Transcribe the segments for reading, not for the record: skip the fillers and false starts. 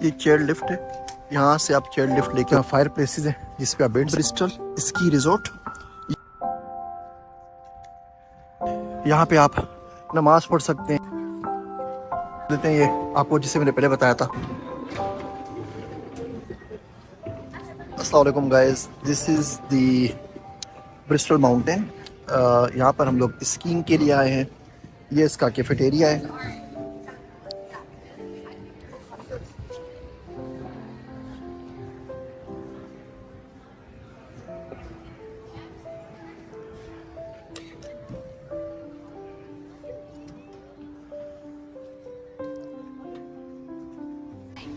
ये chair lift है, यहाँ से आप चेयर लिफ्ट लेके फायर प्लेसेस है जिसपे आप बैठ। ब्रिस्टल स्की रिजॉर्ट, यहाँ पे आप नमाज पढ़ सकते हैं। देते हैं ये आपको, जिसे मैंने पहले बताया था। अस्सलाम वालेकुम guys, this is the Bristol mountain. यहाँ पर हम लोग स्कीइंग के लिए आए हैं। ये इसका कैफेटेरिया है।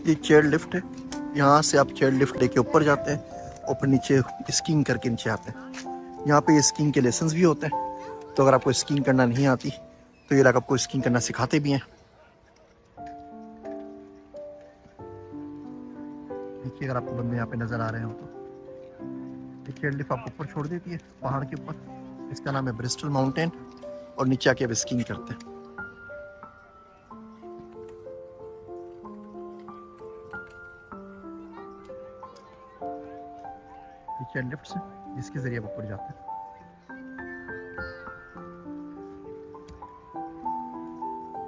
ये चेयर लिफ्ट है, यहाँ से आप चेयर लिफ्ट लेके ऊपर जाते हैं, ऊपर नीचे स्कीइंग करके नीचे आते हैं। यहाँ पे ये स्कीइंग के लेसन्स भी होते हैं, तो अगर आपको स्कीइंग करना नहीं आती तो ये लोग आपको स्कीइंग करना सिखाते भी हैं। देखिए, अगर आपको बंदे यहाँ पे नज़र आ रहे हो तो चेयर लिफ्ट आपको ऊपर छोड़ देती है पहाड़ के ऊपर। इसका नाम है ब्रिस्टल माउंटेन, और नीचे आके आप स्कीइंग करते हैं। चेयर लिफ्ट से जिसके जरिए आप ऊपर जाते हैं।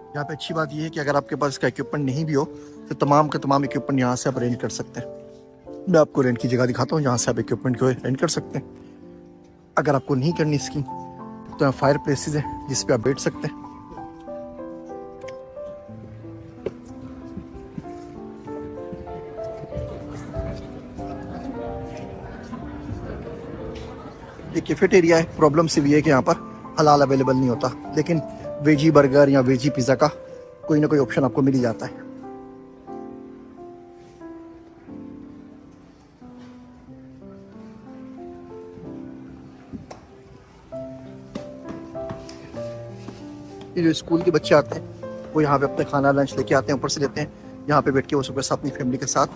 यहाँ पे अच्छी बात यह है कि अगर आपके पास इसका इक्विपमेंट नहीं भी हो तो तमाम का तमाम इक्विपमेंट यहाँ से आप रेंट कर सकते हैं। मैं आपको रेंट की जगह दिखाता हूँ जहाँ से आप इक्विपमेंट को रेंट कर सकते हैं। अगर आपको नहीं करनी स्कीइंग तो यहाँ फायर प्लेसेस है जिस पे आप बैठ सकते हैं। ये कैफेटेरिया है। प्रॉब्लम सिर्फ ये है कि यहाँ पर हलाल अवेलेबल नहीं होता, लेकिन वेजी बर्गर या वेजी पिज़्ज़ा का कोई ना कोई ऑप्शन आपको मिल ही जाता है। ये जो स्कूल के बच्चे आते हैं वो यहाँ पे अपने खाना लंच लेके आते हैं, ऊपर से लेते हैं। यहाँ पे बैठ के वो सुबह से अपनी फैमिली के साथ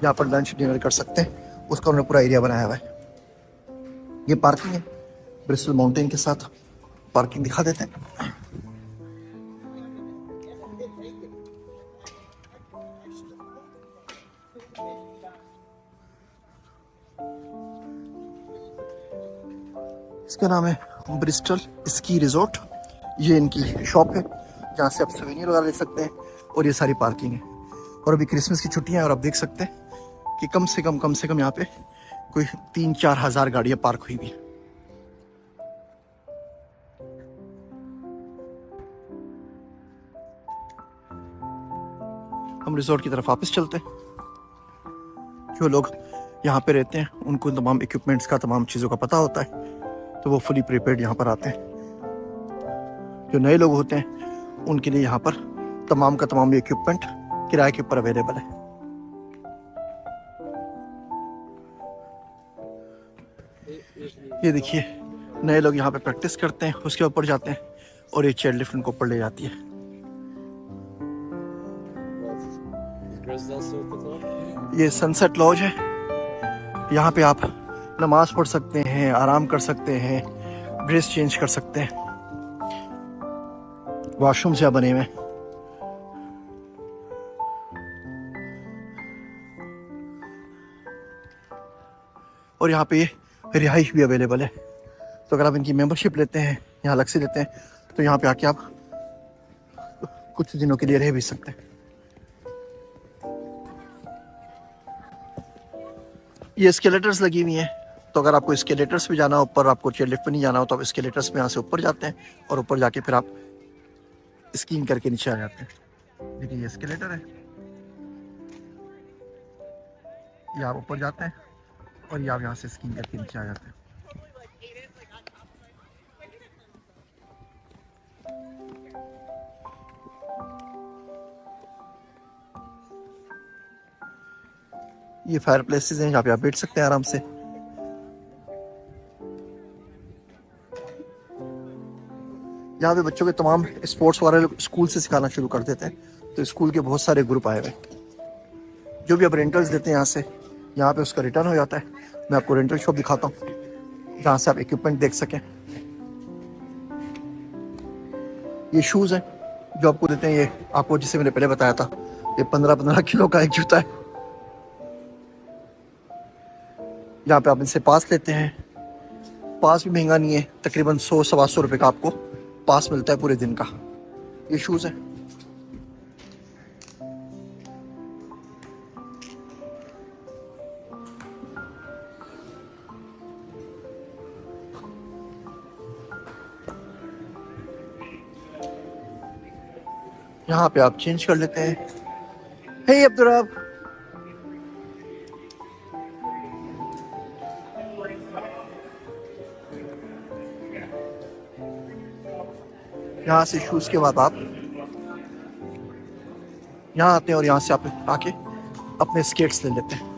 यहाँ पर लंच डिनर कर सकते हैं। उसका उन्होंने पूरा एरिया बनाया हुआ है। ये पार्किंग है, ब्रिस्टल माउंटेन के साथ पार्किंग दिखा देते हैं। इसका नाम है ब्रिस्टल स्की रिजॉर्ट। ये इनकी शॉप है जहाँ से आप सोवेनियर वगैरह ले सकते हैं, और ये सारी पार्किंग है। और अभी क्रिसमस की छुट्टियां हैं और आप देख सकते हैं कि कम से कम यहाँ पे कोई 3-4 हज़ार गाड़ियाँ पार्क हुई भी हैं। हम रिजॉर्ट की तरफ वापस चलते हैं। जो लोग यहाँ पे रहते हैं उनको तमाम इक्विपमेंट्स का, तमाम चीज़ों का पता होता है, तो वो फुली प्रिपेयर्ड यहाँ पर आते हैं। जो नए लोग होते हैं उनके लिए यहाँ पर तमाम का तमाम इक्विपमेंट किराए के ऊपर अवेलेबल है। ये देखिए, नए लोग यहाँ पे प्रैक्टिस करते हैं, उसके ऊपर जाते हैं, और ये चेयर लिफ्ट उनको ऊपर ले जाती है। ये सनसेट लॉज है। यहाँ पे आप नमाज पढ़ सकते हैं, आराम कर सकते हैं, ड्रेस चेंज कर सकते हैं। वॉशरूम से बने हुए हैं। और यहाँ पे रिहाइश भी अवेलेबल है। तो अगर आप इनकी मेंबरशिप लेते हैं, यहाँ अलग से लेते हैं, तो यहाँ पे आके आप कुछ दिनों के लिए रह भी सकते हैं। ये स्केलेटर्स लगी हुई हैं, तो अगर आपको स्केलेटर्स पे जाना हो ऊपर, आपको चेयर लिफ्ट पे नहीं जाना हो, तो आप स्केलेटर्स पे यहाँ से ऊपर जाते हैं, और ऊपर जाके फिर आप स्कीइंग करके नीचे आ जाते हैं। देखिए, ये स्केलेटर है, ये आप ऊपर जाते हैं और ये आप यहाँ से स्कीइंग करके नीचे आ जाते हैं। ये फायर प्लेसेस हैं जहाँ पे आप बैठ सकते हैं आराम से। यहाँ पे बच्चों के तमाम स्पोर्ट्स वगैरह स्कूल से सिखाना शुरू कर देते हैं, तो स्कूल के बहुत सारे ग्रुप आए हुए हैं। जो भी आप रेंटल्स देते हैं यहाँ पे उसका रिटर्न हो जाता है। मैं आपको रेंटल शॉप दिखाता हूँ जहाँ से आप इक्विपमेंट देख सकें। ये शूज़ हैं जो आपको देते हैं, ये आपको जिसे मैंने पहले बताया था ये 15-15 किलो का एक जूता है। यहाँ पे आप इनसे पास लेते हैं। पास भी महंगा नहीं है, तकरीबन 100-125 रुपये का आपको पास मिलता है पूरे दिन का। ये शूज़ है। यहाँ पे आप चेंज कर लेते हैं। हे अब्दुर्रब, यहाँ से शूज़ के बाद आप यहाँ आते हैं और यहाँ से आप आके अपने स्केट्स ले लेते हैं।